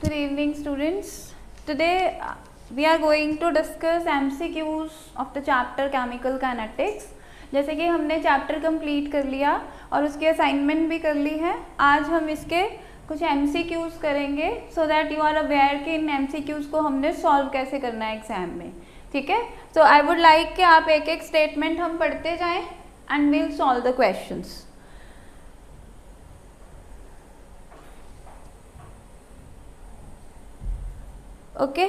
Good evening, students. Today we are going to discuss MCQs of the chapter Chemical Kinetics. जैसे कि हमने chapter complete कर लिया और उसकी असाइनमेंट भी कर ली है. आज हम इसके कुछ MCQs करेंगे so that you are aware कि इन MCQs को हमने सॉल्व कैसे करना है एग्जाम में. ठीक है, तो आई वुड लाइक कि आप एक एक स्टेटमेंट हम पढ़ते जाएं and we'll solve the questions. Okay,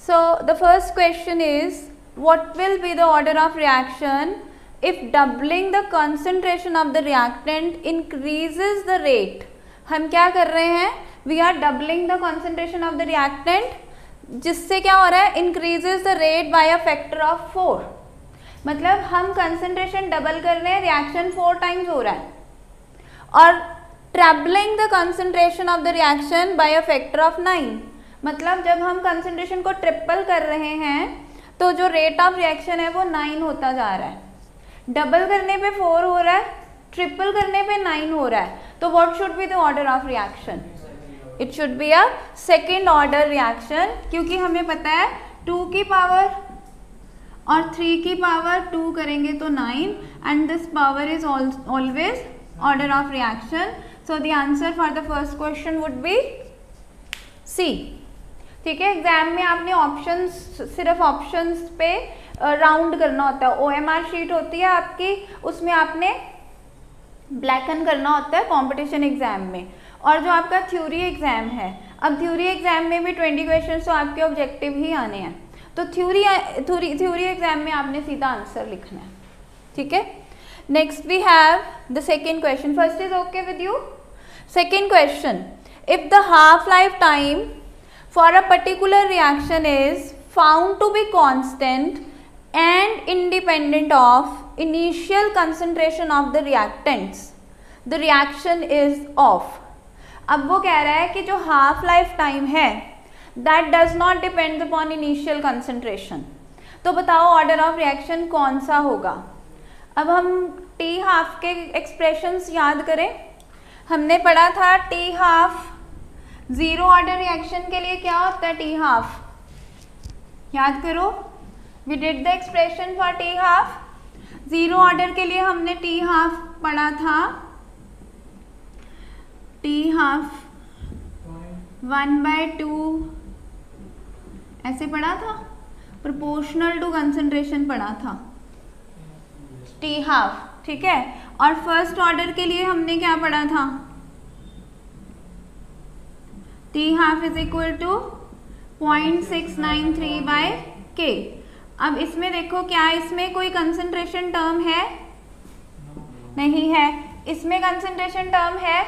so the first question is, what will be the order of reaction if doubling the concentration of the reactant increases the rate? हम क्या कर रहे हैं? We are doubling the concentration of the reactant, जिससे क्या हो रहा है? Increases the rate by a factor of 4. मतलब हम concentration डबल कर रहे हैं, reaction 4 times हो रहा है, और trebling the concentration of the reaction by a factor of 9. मतलब जब हम कंसंट्रेशन को ट्रिपल कर रहे हैं तो जो रेट ऑफ रिएक्शन है वो 9 होता जा रहा है. डबल करने पे 4 हो रहा है, ट्रिपल करने पे 9 हो रहा है. तो what should be the order of reaction? It should be a second order reaction, क्योंकि हमें पता है 2 की पावर और 3 की पावर 2 करेंगे तो 9 and this power is always order of reaction. So the answer for the first question would be C. ठीक है, एग्जाम में आपने ऑप्शंस, सिर्फ ऑप्शंस पे राउंड करना होता है. OMR शीट होती है आपकी, उसमें आपने ब्लैकन करना होता है कंपटीशन एग्जाम में. और जो आपका थ्योरी एग्जाम है, अब थ्योरी एग्जाम में भी 20 क्वेश्चन तो आपके ऑब्जेक्टिव ही आने हैं. तो थ्योरी एग्जाम में आपने सीधा आंसर लिखना है. ठीक है, next we have the second question. First is okay with you? Second question, if the half-life time for a particular reaction is found to be constant and independent of initial concentration of the reactants, the reaction is off. अब वो कह रहा है कि जो half life time है that does not depend upon initial concentration. तो बताओ ऑर्डर ऑफ रिएक्शन कौन सा होगा? अब हम T हाफ के एक्सप्रेशंस याद करें. हमने पढ़ा था T half zero order reaction के लिए क्या होता है? T half. याद करो, we did the expression for T half. Zero order के लिए हमने टी हाफ पढ़ा था. टी हाफ 1/2 ऐसे पढ़ा था. प्रोपोर्शनल टू कंसंट्रेशन पढ़ा था टी हाफ. ठीक है, और फर्स्ट ऑर्डर के लिए हमने क्या पढ़ा था? T half is equal to 0.693 by K. अब इसमें देखो, क्या इसमें कोई कंसंट्रेशन टर्म है? नहीं है. इसमें कंसंट्रेशन टर्म है.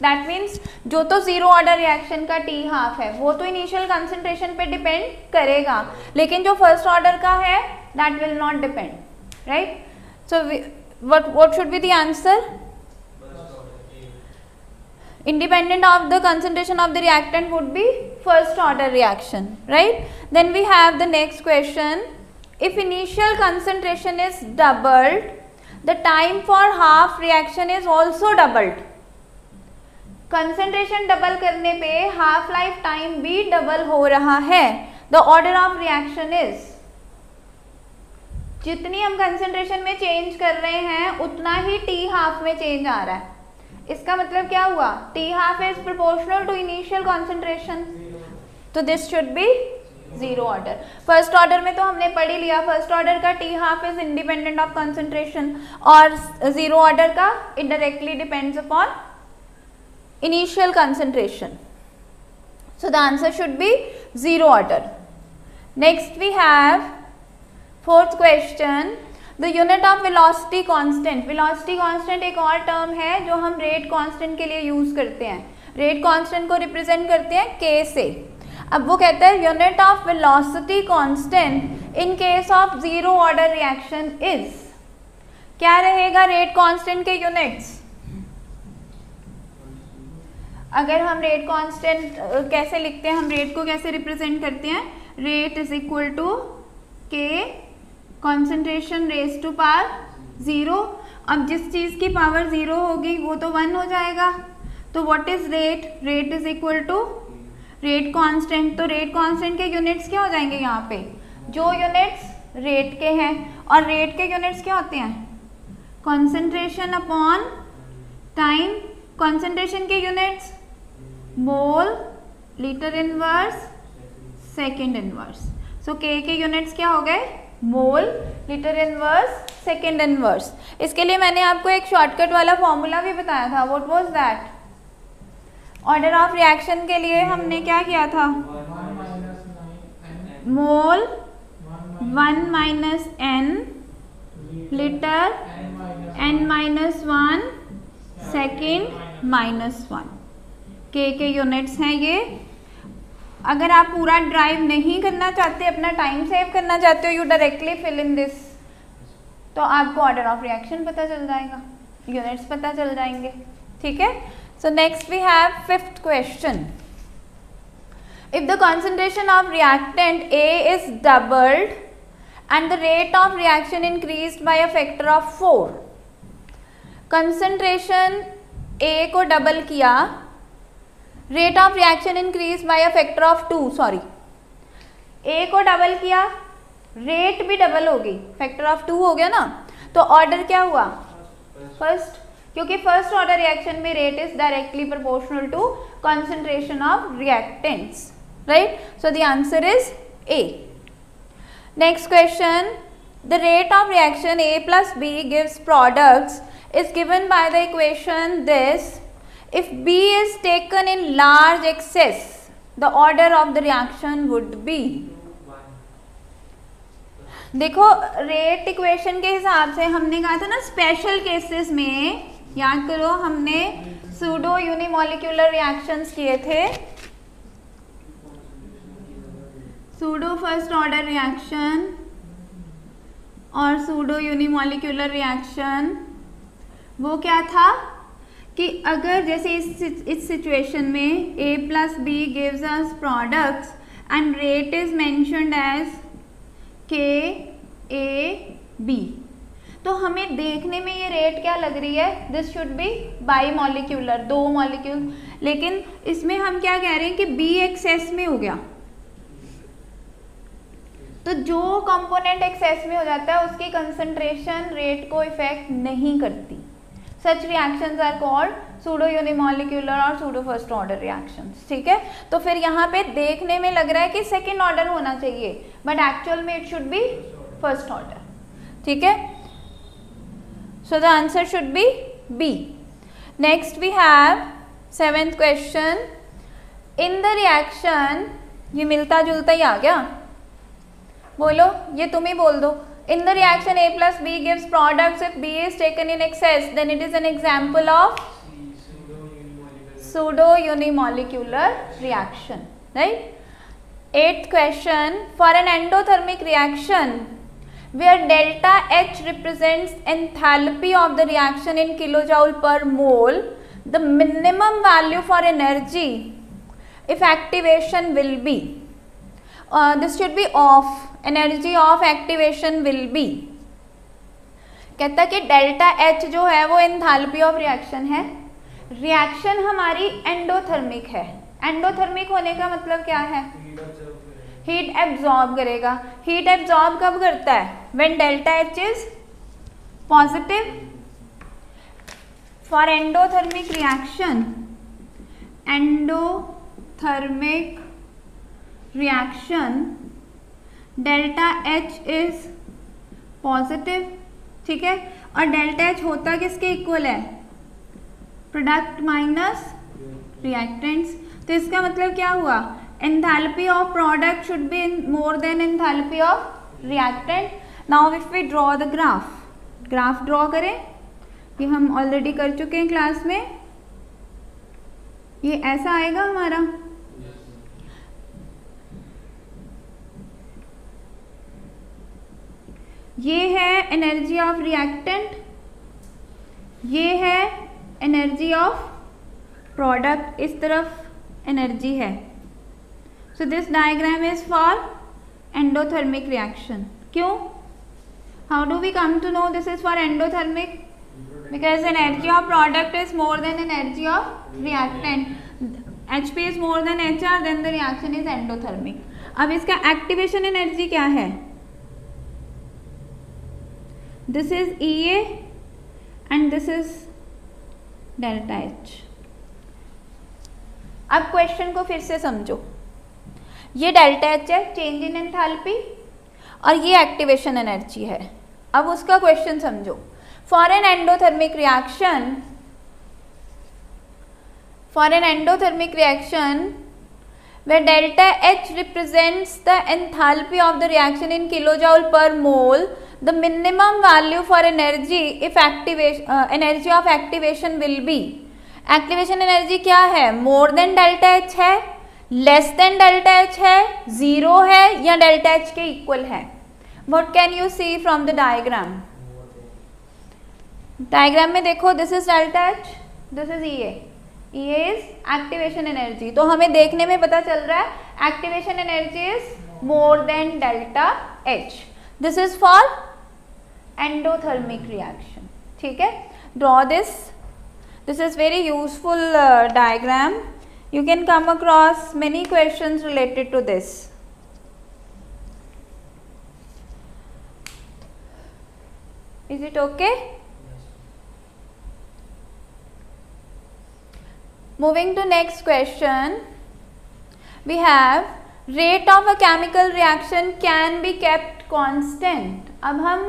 दैट मीन्स जो तो जीरो ऑर्डर रिएक्शन का T हाफ है वो तो इनिशियल कंसंट्रेशन पे डिपेंड करेगा, लेकिन जो फर्स्ट ऑर्डर का है that will not depend. Right? So what should be the answer? Independent of the concentration of the reactant would be first order reaction, right? Then we have the next question. If initial concentration is doubled, the time for half reaction is also doubled. Concentration double करने पे half life time भी double हो रहा है. The order of reaction is, जितनी हम concentration में change कर रहे हैं उतना ही T half में change आ रहा है. इसका मतलब क्या हुआ? T half is proportional to initial concentration. तो this should be zero order. First order में तो हमने पढ़ ही लिया, फर्स्ट ऑर्डर का T half is independent of concentration, और जीरो ऑर्डर का it directly depends upon initial concentration. So the answer should be zero order. Next we have fourth question. The unit of velocity constant. Velocity constant एक और term है जो हम rate constant के लिए use करते हैं. रेट कांस्टेंट को रिप्रेजेंट करते हैं K से. अब वो कहता है unit of velocity constant in case of zero order reaction is. क्या रहेगा रेट कांस्टेंट के यूनिट्स? अगर हम रेट कांस्टेंट कैसे लिखते हैं, हम रेट को कैसे रिप्रेजेंट करते हैं? Rate is equal to K concentration raise to power 0. अब जिस चीज़ की पावर 0 होगी वो तो 1 हो जाएगा. तो what is rate? Rate is equal to rate constant, तो रेट कांस्टेंट के यूनिट्स क्या हो जाएंगे यहाँ पे, जो यूनिट्स रेट के हैं, और रेट के यूनिट्स क्या होते हैं, कंसंट्रेशन अपॉन टाइम। कंसंट्रेशन के यूनिट्स मोल, लीटर इनवर्स, सेकेंड इनवर्स। सो के यूनिट्स क्या हो गए, मोल, लीटर इनवर्स, सेकेंड इनवर्स। इसके लिए मैंने आपको एक शॉर्टकट वाला फॉर्मूला भी बताया था। What was that? Order of reaction के लिए हमने क्या किया था, मोल 1 minus n, litre n-1, second -1, के यूनिट्स हैं ये। अगर आप पूरा ड्राइव नहीं करना चाहते, अपना टाइम सेव करना चाहते हो, you directly fill in this, तो आपको ऑर्डर ऑफ रिएक्शन पता चल जाएगा, यूनिट्स पता चल जाएंगे। ठीक है, so next we have 5th question. If the concentration of reactant A is doubled and the rate of reaction increased by a factor of 4, concentration A को डबल किया, rate of reaction increase by a factor of 2, sorry A को double किया, rate भी double हो गई, factor of 2 हो गया ना, तो ऑर्डर क्या हुआ, फर्स्ट, क्योंकि फर्स्ट ऑर्डर रिएक्शन में rate is directly proportional to concentration of reactants, right? So the answer is A. Next question, the rate of reaction A plus B gives products is given by the equation this: if B is taken in large excess, the order of the reaction would be. देखो rate equation के हिसाब से हमने कहा था ना, special cases में याद करो हमने सूडो यूनिमॉलिक्यूलर रिएक्शंस किए थे, सूडो फर्स्ट ऑर्डर रिएक्शन और सूडो यूनिमॉलिक्यूलर रिएक्शन। वो क्या था कि अगर जैसे इस सिचुएशन में A plus B gives us products and rate is mentioned as KAB, तो हमें देखने में ये रेट क्या लग रही है, this should be by molecular, 2 molecule, लेकिन इसमें हम क्या कह रहे हैं कि B एक्सेस में हो गया, तो जो कंपोनेंट एक्सेस में हो जाता है उसकी कंसंट्रेशन रेट को इफेक्ट नहीं करती। Such reactions are called pseudo unimolecular और pseudo first order reactions. ठीक है, तो फिर यहाँ पे देखने में लग रहा है कि सेकेंड ऑर्डर होना चाहिए, बट एक्चुअल में it should be first order. ठीक है, so the answer should be B. Next we have 7th question. In the reaction, ये मिलता जुलता ही आ गया, बोलो, ये तुम ही बोल दो। In the reaction A plus B gives products. If B is taken in excess, then it is an example of pseudo unimolecular reaction, right? 8th question, for an endothermic reaction where delta H represents enthalpy of the reaction in kilojoule per mole, the minimum value for energy if activation will be, this should be off, energy of activation will be. कहता कि delta H जो है वो enthalpy of reaction है, reaction हमारी endothermic है, endothermic होने का मतलब क्या है, हीट एब्जॉर्ब करेगा। हीट एब्जॉर्ब कब करता है, when delta H is positive. For endothermic reaction, endothermic reaction delta H is positive, ठीक है, और डेल्टा H होता किसके इक्वल है, प्रोडक्ट माइनस रिएक्टेंट्स। तो इसका मतलब क्या हुआ, enthalpy of product should be more than enthalpy of reactant. Now if we draw the graph draw करें, ये हम ऑलरेडी कर चुके हैं क्लास में, ये ऐसा आएगा हमारा, ये है एनर्जी ऑफ रिएक्टेंट, ये है एनर्जी ऑफ प्रोडक्ट, इस तरफ एनर्जी है। So this diagram is for endothermic reaction. क्यों, how do we come to know this is for endothermic, because energy of product is more than energy of reactant. HP is more than HR, then the reaction is endothermic. अब इसका activation energy क्या है? This is EA and this is delta H. अब question को फिर से समझो. ये डेल्टा H है, चेंज इन एंथैल्पी, और ये एक्टिवेशन एनर्जी है. अब उसका क्वेश्चन समझो. For an endothermic reaction where delta H represents the enthalpy of the reaction in kilojoule per mole, the minimum value for energy of activation will be. Activation energy क्या है? More than delta H है, less than delta H है, zero है, या delta H के equal है? What can you see from the diagram? Diagram में देखो, this is delta H, this is EA. EA is activation energy. तो हमें देखने में पता चल रहा है activation energy is more then delta H. This is for endothermic reaction. ठीक है, draw this. This is very useful diagram. You can come across many questions related to this. Is it okay? Moving to next question, we have rate of a chemical reaction can be kept constant. अब हम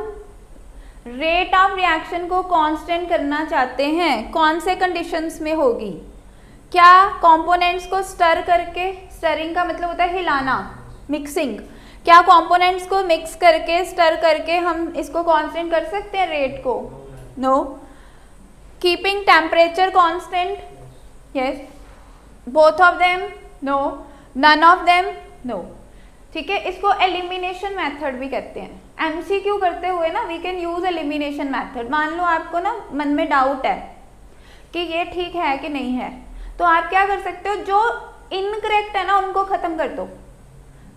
rate of reaction को constant करना चाहते हैं. कौन से conditions में होगी? क्या components को stir करके, stirring का मतलब होता है हिलाना, mixing, क्या components को mix करके, stir करके हम इसको constant कर सकते हैं rate को? No. Keeping temperature constant? Yes. Both of them? No. None of them? No. ठीक है, इसको एलिमिनेशन मेथड भी कहते हैं. MCQ करते हुए ना we can use elimination method. मान लो आपको ना मन में डाउट है कि ये ठीक है कि नहीं है, तो आप क्या कर सकते हो, जो इनकरेक्ट है ना उनको खत्म कर दो,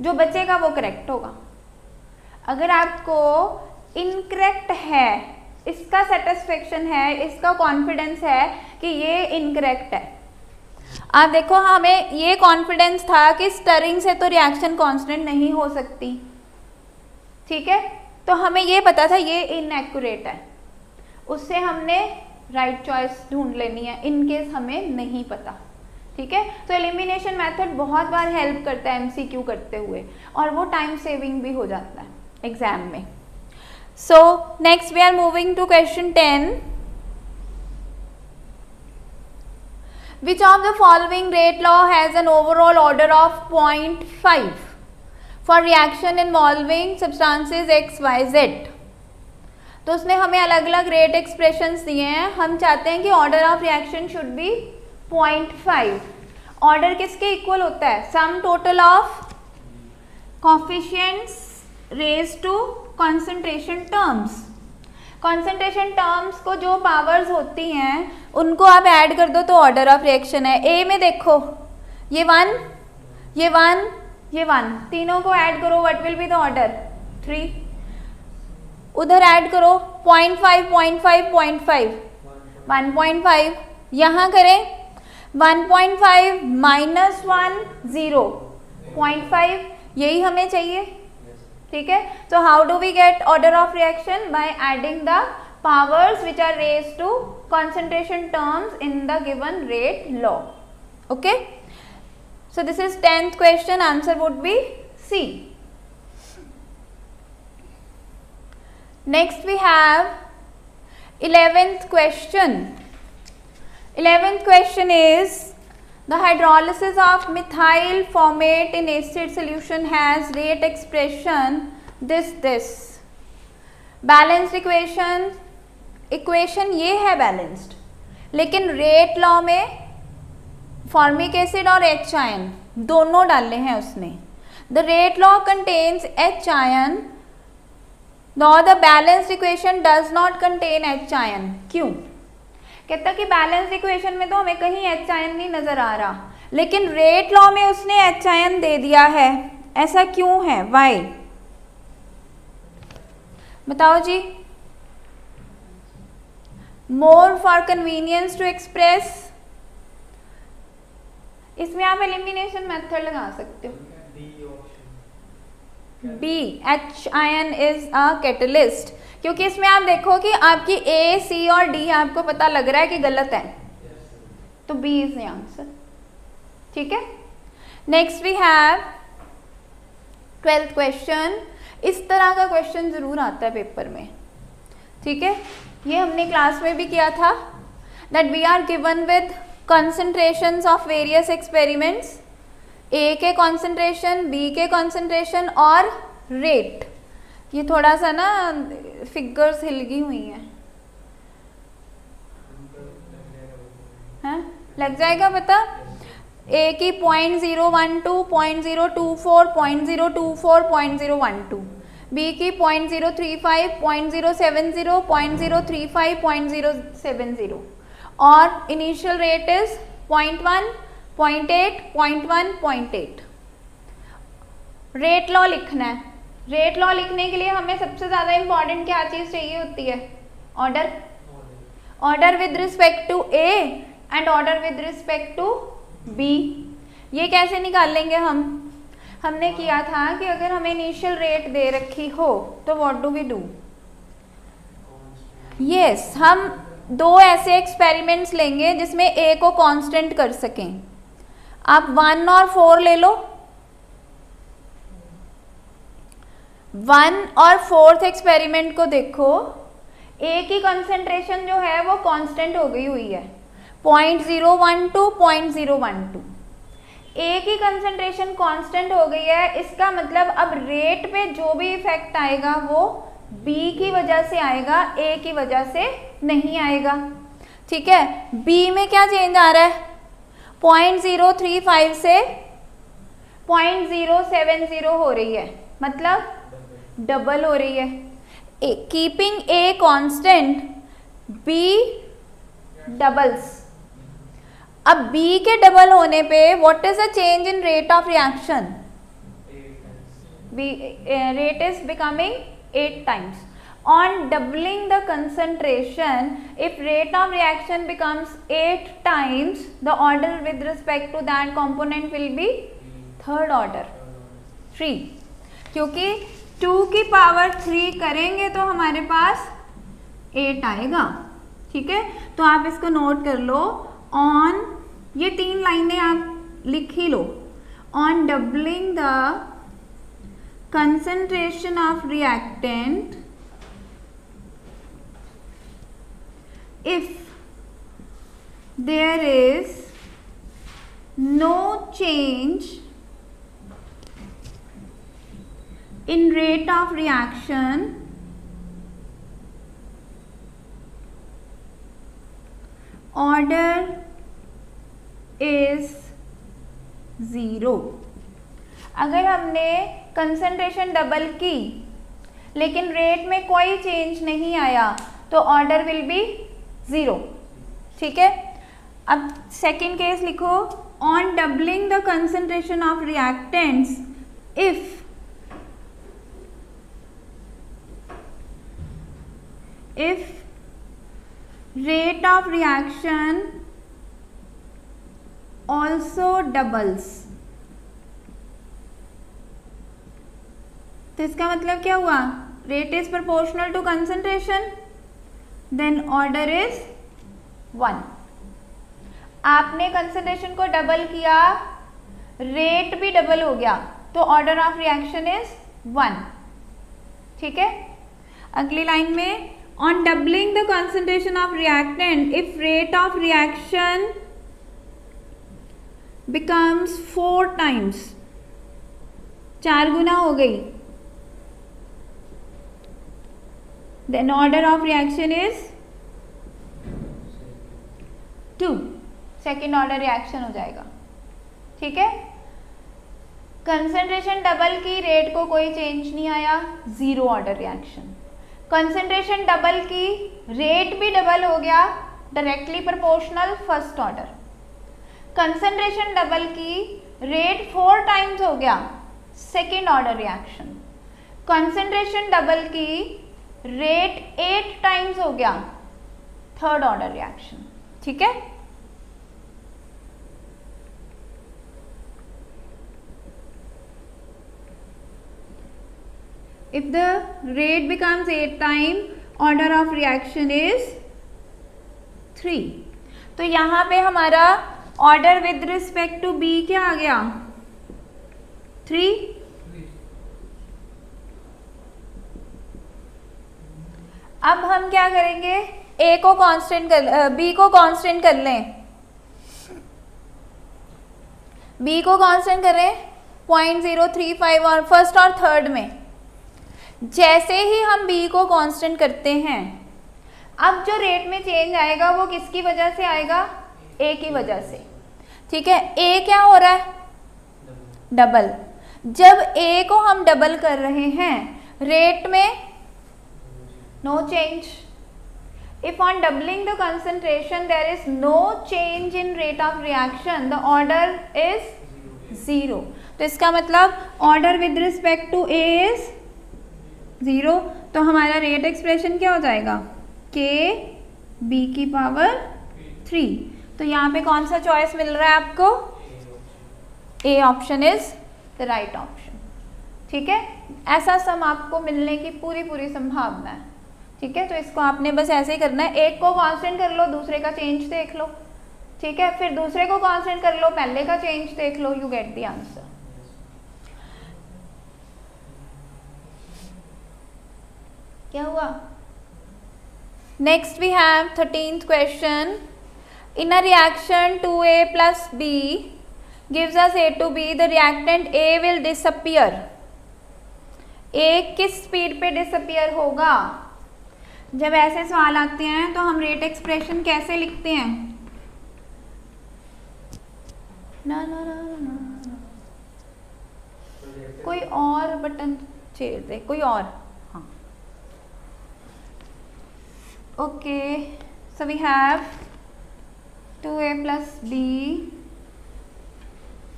जो बचेगा वो करेक्ट होगा. अगर आपको इनकरेक्ट है, इसका सेटिस्फेक्शन है, इसका कॉन्फिडेंस है कि ये इनकरेक्ट है. आप देखो, हमें ये कॉन्फिडेंस था कि स्टरिंग से तो रिएक्शन कांस्टेंट नहीं हो सकती. ठीक है, तो हमें ये पता था ये इनएक्यूरेट है, उससे हमने राइट चॉइस ढूंढ लेनी है इन केस हमें नहीं पता. ठीक है, तो एलिमिनेशन मेथड बहुत बार हेल्प करता है MCQ करते हुए, और वो टाइम सेविंग भी हो जाता है एग्जाम में. So next we are moving to question 10. Which of the following rate law has an overall order of 0.5 for reaction involving substances X, Y, Z? तो उसने हमें अलग अलग रेट एक्सप्रेशंस दिए हैं. हम चाहते हैं कि order of reaction should be 0.5. Order किसके इक्वल होता है? Sum total of coefficients raise to concentration terms. Concentration terms को जो पावर्स होती हैं उनको आप ऐड कर दो तो ऑर्डर ऑफ रिएक्शन है. ए में देखो, ये 1, ये 1, ये 1, तीनों को ऐड करो, what will be the order? 3. उधर ऐड करो 0.5, 0.5, 0.5, 1.5. यहाँ करें 1.5 माइनस 1, 0, 0.5, यही हमें चाहिए. ठीक है, so how do we get order of reaction? By adding the powers which are raised to concentration terms in the given rate law. Okay, so this is 10th question. Answer would be C. Next we have 11th question. 11th question is, the hydrolysis of methyl formate in acid solution has rate expression this. Balanced equation ये है balanced, लेकिन rate law में formic acid और H ion दोनों डाले हैं उसने. The rate law contains H ion, though the balanced equation does not contain H ion. क्यों? कहता कि बैलेंस इक्वेशन में तो हमें कहीं H आयन नहीं नजर आ रहा, लेकिन रेट लॉ में उसने H आयन दे दिया है. ऐसा क्यों है? वाई? बताओ जी. More for convenience to express, इसमें आप एलिमिनेशन मेथड लगा सकते हो। B HIN is a catalyst, क्योंकि इसमें आप देखो कि आपकी A, C और D आपको पता लग रहा है कि गलत है, तो बी इज द आंसर। ठीक है, next we have 12th question. इस तरह का क्वेश्चन जरूर आता है पेपर में। ठीक है, ये हमने क्लास में भी किया था, that we are given with concentrations of various experiments, A के कॉन्सेंट्रेशन, बी के कॉन्सेंट्रेशन और रेट। ये थोड़ा सा ना फिगर्स हिल गई हुई हैं, लग जाएगा पता। ए की 0.012, 0.024, 0.024, 0.012, बी की 0.035, 0.070, 0.035, 0.070 और initial rate is 0.1, 0.8, 0.1, 0.8। Rate law लिखना है। रेट लॉ लिखने के लिए हमें सबसे ज्यादा इंपॉर्टेंट क्या चीज चाहिए होती है? Order. Order with respect to A and order with respect to B. ये कैसे निकाल लेंगे हम? हमने किया था कि अगर हमें इनिशियल रेट दे रखी हो तो what do we do? Yes, हम दो ऐसे एक्सपेरिमेंट्स लेंगे जिसमें ए को कांस्टेंट कर सकें। आप 1 और 4 ले लो। 1 और 4th एक्सपेरिमेंट को देखो, ए की कंसंट्रेशन जो है वो कांस्टेंट हो गई हुई है 0.012, 0.012। ए की कंसंट्रेशन कांस्टेंट हो गई है, इसका मतलब अब रेट पे जो भी इफेक्ट आएगा वो बी की वजह से आएगा, ए की वजह से नहीं आएगा। ठीक है, बी में क्या चेंज आ रहा है? 0.035 से 0.070 हो रही है, मतलब डबल हो रही है। Keeping A constant, B doubles. अब बी के डबल होने पे what is the change in rate of reaction? Rate is becoming 8 times. On doubling the concentration, if rate of reaction becomes 8 times, the order with respect to that component will be third order, 3. क्योंकि 2 की power 3 करेंगे तो हमारे पास 8 आएगा। ठीक है, तो आप इसको नोट कर लो। ऑन, ये 3 लाइनें आप लिख ही लो। On doubling the concentration of reactant, if there is no change in rate of reaction, order is 0। अगर हमने कंसंट्रेशन डबल की लेकिन रेट में कोई चेंज नहीं आया तो ऑर्डर विल बी 0। ठीक है, अब सेकेंड केस लिखो। On doubling the concentration of reactants, if rate of reaction also doubles, तो इसका मतलब क्या हुआ? Rate is proportional to concentration, then order is 1। आपने कंसंट्रेशन को डबल किया, रेट भी डबल हो गया, तो ऑर्डर ऑफ रिएक्शन इज 1। ठीक है, अगली लाइन में on doubling the concentration of reactant, if rate of reaction becomes 4 times, 4 गुना हो गई, then order of reaction is 2, second order reaction हो जाएगा। ठीक है, कंसंट्रेशन डबल की, रेट को कोई चेंज नहीं आया, 0 ऑर्डर रिएक्शन। कंसंट्रेशन डबल की, रेट भी डबल हो गया, directly proportional, first order. Concentration double की, रेट 4 times हो गया, second order reaction. Concentration double की, रेट 8 times हो गया, थर्ड ऑर्डर रिएक्शन। ठीक है, If the rate becomes 8 times, order of reaction is 3. तो यहाँ पे हमारा order with respect to B क्या आ गया? 3. अब हम क्या करेंगे? ए को कांस्टेंट कर, बी को कांस्टेंट कर लें. बी को कांस्टेंट करें 0.035 और फर्स्ट और थर्ड में. जैसे ही हम बी को कांस्टेंट करते हैं, अब जो रेट में चेंज आएगा वो किसकी वजह से आएगा? ए की वजह से. ठीक है, ए क्या हो रहा है? डबल. जब ए को हम डबल कर रहे हैं, रेट में no change. If on doubling the concentration there is no change in rate of reaction, the order is 0. तो इसका मतलब order with respect to A is 0. तो हमारा रेट एक्सप्रेशन क्या हो जाएगा? K B की पावर 3. तो यहाँ पे कौन सा चॉइस मिल रहा है आपको? A option is the right option. ठीक है, ऐसा सम आपको मिलने की पूरी संभावना है. ठीक है, तो इसको आपने बस ऐसे ही करना है. एक को कांस्टेंट कर लो, दूसरे का चेंज देख लो. ठीक है, फिर दूसरे को कांस्टेंट कर लो, पहले का चेंज देख लो. You get the answer. क्या हुआ? Next we have 13th question. In a reaction 2A plus B gives us A to B, the reactant A will disappear. A किस स्पीड पे डिसअपियर होगा? जब ऐसे सवाल आते हैं तो हम रेट एक्सप्रेशन कैसे लिखते हैं? ना ना ना ना, कोई और बटन छेड़ दे, कोई और. हाँ, okay. So we have 2A plus B.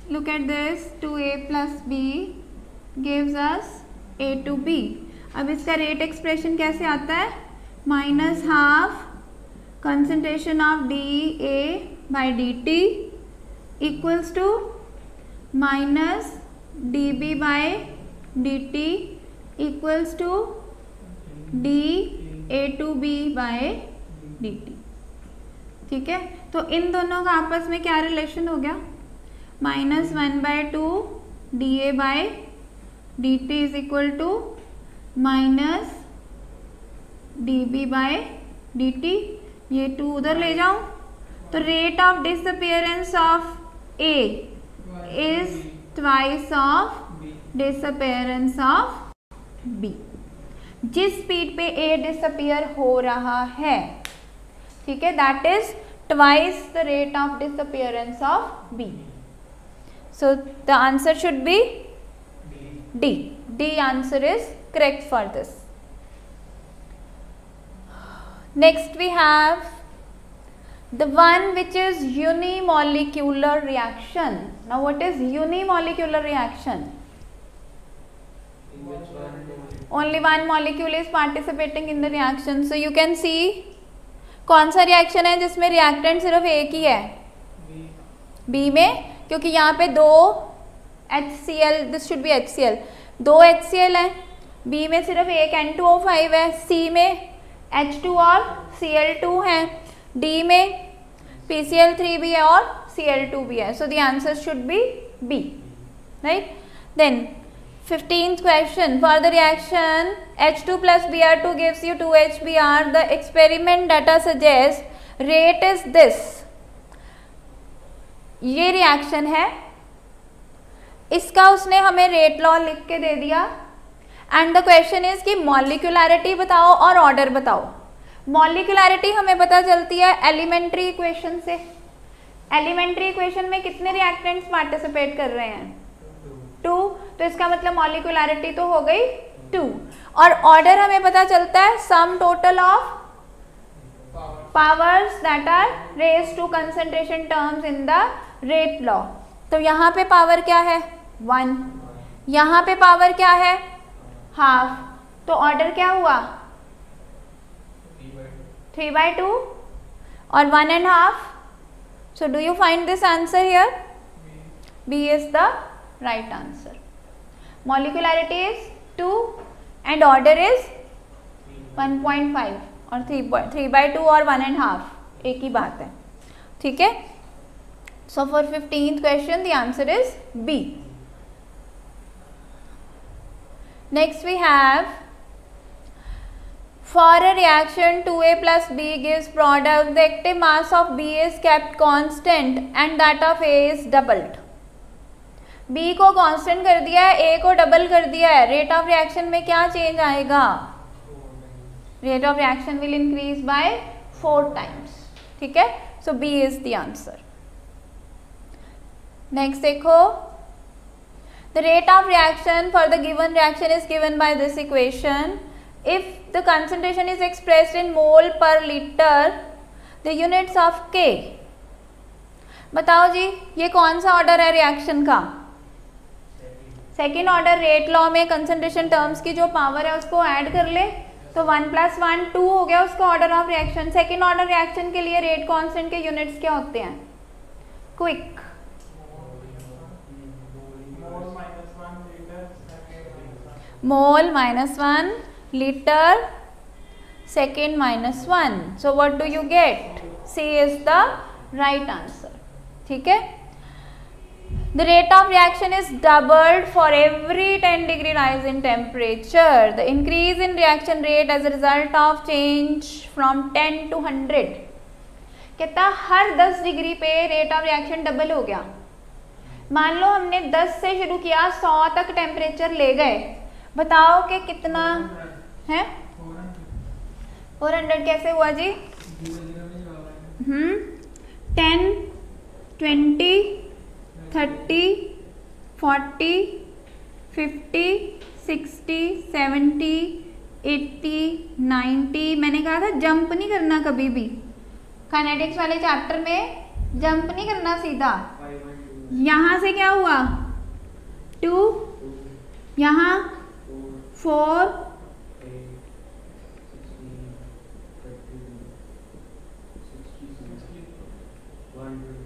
Look at this. 2A plus B gives us A to B. अब इसका रेट एक्सप्रेशन कैसे आता है? -12 concentration of dA by dt equals to minus dB by dt equals to dA to B by dt. ठीक है, तो इन दोनों का आपस में क्या रिलेशन हो गया? -1/2 dA by dt is equal to minus dB by dt. ये 2 उधर ले जाऊं तो rate of disappearance of A is twice of disappearance of B. जिस स्पीड पे A डिसअपियर हो रहा है, ठीक है, that is twice the rate of disappearance of B. So the answer should B D. D answer is correct for this. Next we have the one which is unimolecular reaction. Now what is unimolecular reaction? Only one molecule is participating in the reaction. So you can see कौन सा reaction है जिसमें reactant सिर्फ एक ही है? B में, क्योंकि यहाँ पे 2 HCl, this should be HCl, 2 HCl है. B में सिर्फ एक N2O5 है. C में H2 और Cl2 है. D में PCl3 भी है और Cl2 भी है. So the answer should be B, right? Then 15th question. For the reaction H2 plus Br2 gives you 2HBr. The experiment data suggests rate is this. ये reaction है, इसका उसने हमें रेट लॉ लिख के दे दिया. एंड द क्वेश्चन इज कि मॉलिक्यूलैरिटी बताओ और ऑर्डर बताओ. मॉलिक्यूलैरिटी हमें पता चलती है एलिमेंट्री इक्वेशन से. एलिमेंट्री इक्वेशन में कितने रिएक्टेंट्स पार्टिसिपेट कर रहे हैं? 2. तो इसका मतलब मॉलिक्यूलैरिटी तो हो गई 2. और ऑर्डर हमें पता चलता है sum total of powers that are raised to concentration terms in the rate law. तो यहाँ पे पावर क्या है? 1. यहाँ पे पावर क्या है? हाफ. तो ऑर्डर क्या हुआ? 3/2 और 1.5. So do you find this answer here? B is the right answer. Molecularity is 2 and order is 1.5 और 3/2 और 1.5 एक ही बात है, ठीक है। So for 15th question the answer is B. Next we have for a reaction 2A plus B gives product, the active mass of B is kept constant and that of A is doubled. B को constant कर दिया है, A को double कर दिया है, rate of reaction में क्या चेंज आएगा? Rate of reaction will increase by 4 times, ठीक है। So B is the answer. Next देखो, the rate of reaction for the given reaction is given by this equation. If the concentration is expressed in mole per liter, the units of K। बताओ जी, ये कौन सा order है reaction का? Second order. Rate law में concentration terms की जो power है उसको ऐड कर ले तो 1 + 1 2 हो गया उसका order of reaction. Second order reaction के लिए रेट कांस्टेंट के यूनिट्स क्या होते हैं? Quick, mole -1 liter, second -1, so what do you get? C is the right answer, ठीक है। The rate of reaction is doubled for every 10 degree rise in temperature. The increase in reaction rate as a result of change from 10 to 100। कहता हर 10 degree पे rate of reaction double हो गया। मान लो हमने 10 से शुरू किया, 100 तक टेम्परेचर ले गए, बताओ कि कितना है? 400 कैसे हुआ जी? 10, 20, 30, 40, 50, 60, 70, 80, 90। मैंने कहा था जंप नहीं करना कभी भी, काइनेटिक्स वाले चैप्टर में जंप नहीं करना सीधा। यहाँ से क्या हुआ? 2, यहाँ 4, 500।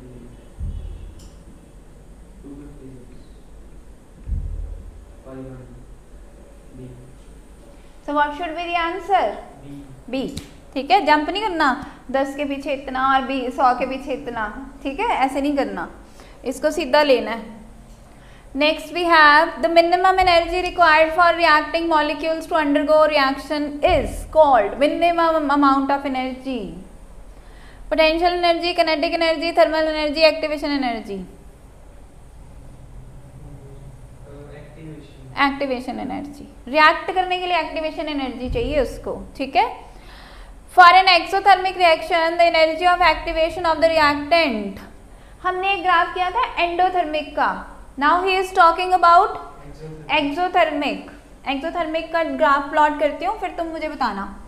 So what should be the answer? B, ठीक है। जंप नहीं करना 10 के पीछे इतना और 100 के पीछे इतना, ठीक है, ऐसे नहीं करना, इसको सीधा लेना है। Next we have the minimum energy required for reacting molecules to undergo reaction is called minimum amount of energy. Potential energy, kinetic energy, thermal energy, activation energy. Activation energy. React करने के लिए एक्टिवेशन एनर्जी चाहिए उसको, ठीक है। For an exothermic reaction the energy of activation of the reactant, हमने एक graph किया था एंडोथर्मिक का, now he is talking about exothermic. Exothermic का ग्राफ प्लॉट करती हूँ, फिर तुम मुझे बताना।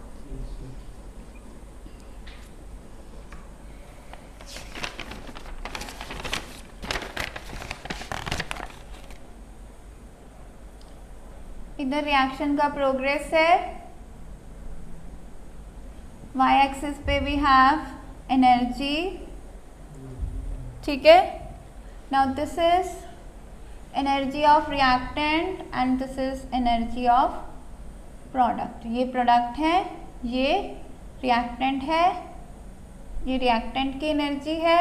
इधर रिएक्शन का प्रोग्रेस है, वाई एक्सिस पे वी हैव एनर्जी, ठीक है। Now this is energy of reactant and this is energy of product. ये प्रोडक्ट है, ये रिएक्टेंट है, ये रिएक्टेंट की एनर्जी है,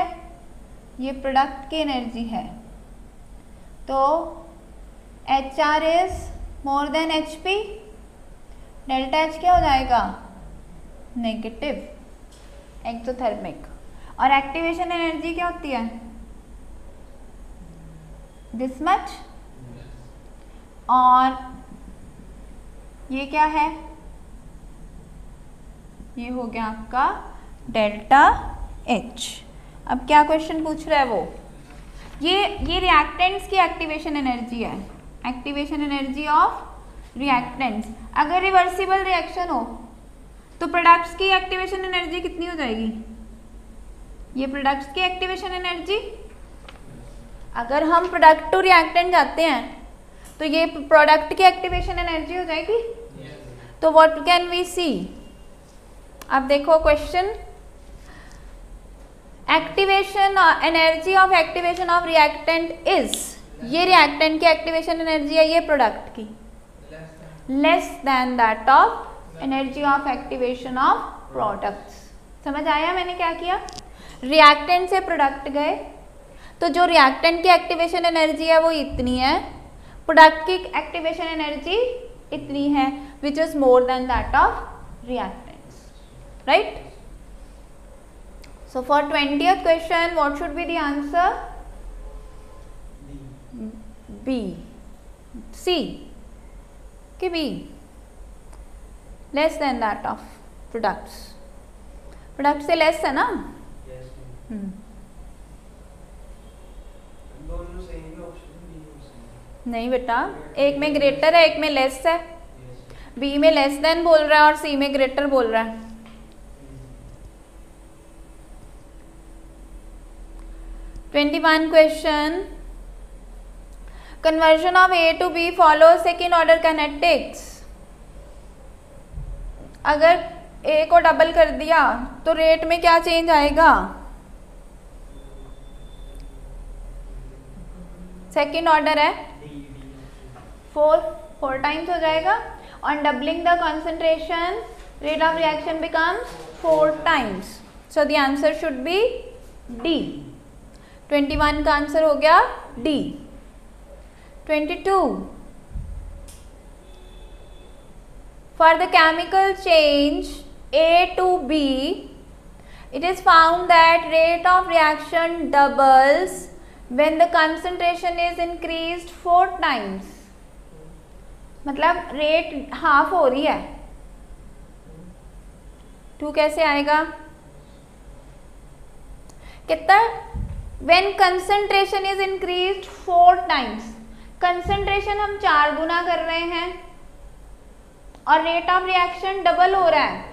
ये प्रोडक्ट की एनर्जी है। तो HR is more then HP, delta H क्या हो जाएगा? Negative, exothermic. और एक्टिवेशन एनर्जी क्या होती है? This much. और ये क्या है? ये हो गया आपका डेल्टा H। अब क्या क्वेश्चन पूछ रहा है वो? ये रिएक्टेंट्स की एक्टिवेशन एनर्जी है, एक्टिवेशन एनर्जी ऑफ रिएक्टेंट्स। अगर रिवर्सिबल रिएक्शन हो तो प्रोडक्ट्स की एक्टिवेशन एनर्जी कितनी हो जाएगी? ये प्रोडक्ट्स की एक्टिवेशन एनर्जी। अगर हम प्रोडक्ट टू रिएक्टेंट जाते हैं तो ये प्रोडक्ट की एक्टिवेशन एनर्जी हो जाएगी। तो व्हाट कैन वी सी? अब देखो question, activation energy of activation of reactant is, ये रिएक्टेंट की एक्टिवेशन एनर्जी है, ये प्रोडक्ट की less than that of energy of activation of products. समझ आया मैंने क्या किया? रिएक्टेंट से प्रोडक्ट गए, तो जो रिएक्टेंट की एक्टिवेशन एनर्जी है वो इतनी है, प्रोडक्ट की एक्टिवेशन एनर्जी इतनी है, which is more than that of reactants, right? So for 20th question what should be the answer? B, C कि B, less than that of products. Product से less है ना? नहीं बेटा, एक में ग्रेटर है, एक में लेस है। बी में लेस देन बोल रहा है और सी में ग्रेटर बोल रहा है। (21) question, conversion of A to B follow second order kinetics. अगर ए को डबल कर दिया तो रेट में क्या चेंज आएगा? सेकेंड ऑर्डर है, 4 टाइम्स हो जाएगा। On doubling the concentration rate of reaction becomes 4 times. So the answer should B D. 21 का आंसर हो गया D. 22, for the chemical change A to B, it is found that rate of reaction doubles when the concentration is increased 4 times. मतलब rate half हो रही है, 2 कैसे आएगा? कितना? when concentration is increased 4 times, concentration हम 4 गुना कर रहे हैं और रेट ऑफ रिएक्शन डबल हो रहा है,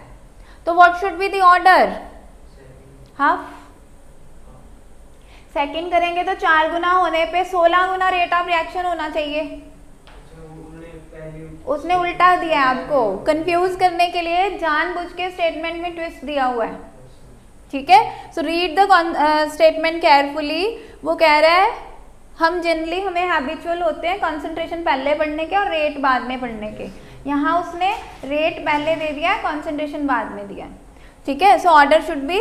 तो what should be the order? Half. Second करेंगे तो 4 गुना होने पे 16 गुना रेट ऑफ रिएक्शन होना चाहिए। उसने उल्टा दिया है आपको कंफ्यूज करने के लिए, जानबूझ के स्टेटमेंट में ट्विस्ट दिया हुआ है, ठीक है? So read the statement carefully. वो कह रहा है हम जनरली हमें हैबिचुअल होते हैं कंसंट्रेशन पहले पढ़ने के और रेट बाद में पढ़ने के। यहाँ उसने रेट पहले दे दिया है, कंसंट्रेशन बाद में दिया है, ठीक है? So order should be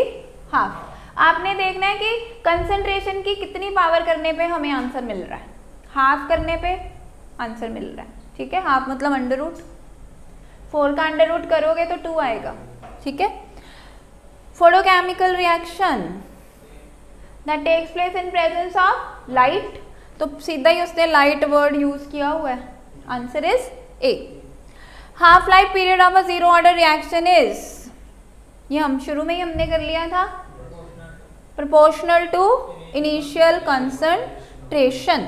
half. आपने देखना है कि कंसंट्रेशन की कितनी पावर करने पे हमें आंसर मिल रहा है। हाफ करने पे आंसर मिल रहा है, ठीक है? हाफ मतलब अंडर रूट, 4 का अंडर रूट करोगे तो 2 आएगा, ठीक है? Photochemical reaction that takes place in presence of light, तो सीधा ही उसने लाइट वर्ड यूज किया हुआ है। Answer is A. Half life period of a zero order reaction is, ये हम शुरू में ही हमने कर लिया था, proportional to initial concentration.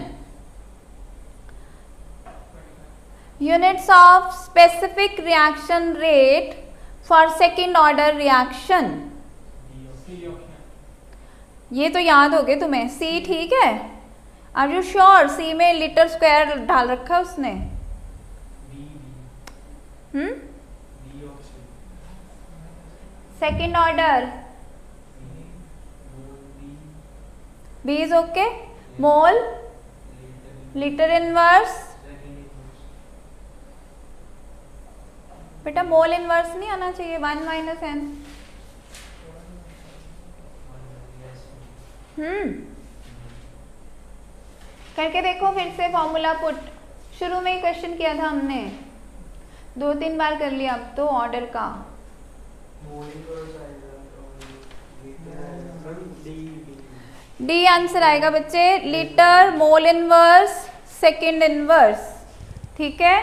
Units of specific reaction rate for second order reaction, ये तो याद हो गए तुम्हें। सी ठीक है? Are you sure? सी में लीटर स्क्वायर डाल रखा है उसने। Second order B is okay. Mole, litre inverse, बेटा मोल इनवर्स नहीं आना चाहिए, 1 - n। करके देखो फिर से फॉर्मूला पुट। शुरू में ही क्वेश्चन किया था हमने, 2-3 बार कर लिया अब तो ऑर्डर का। डी आंसर आएगा बच्चे, litre, mole inverse, second inverse, ठीक है?